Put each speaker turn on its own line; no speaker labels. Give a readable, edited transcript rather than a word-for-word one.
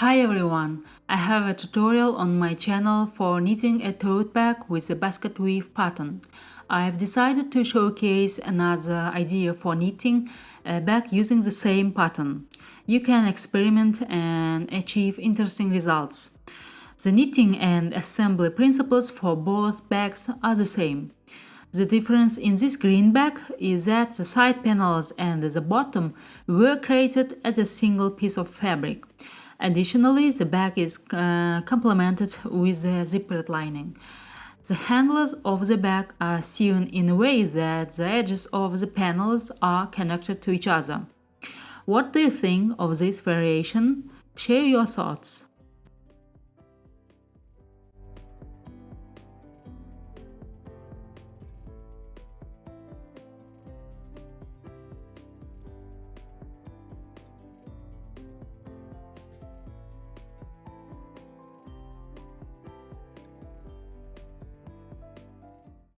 Hi everyone! I have a tutorial on my channel for knitting a tote bag with a Basketweave pattern. I've decided to showcase another idea for knitting a bag using the same pattern. You can experiment and achieve interesting results. The knitting and assembly principles for both bags are the same. The difference in this green bag is that the side panels and the bottom were created as a single piece of fabric. Additionally, the bag is complemented with a zippered lining. The handles of the bag are sewn in a way that the edges of the panels are connected to each other. What do you think of this variation? Share your thoughts.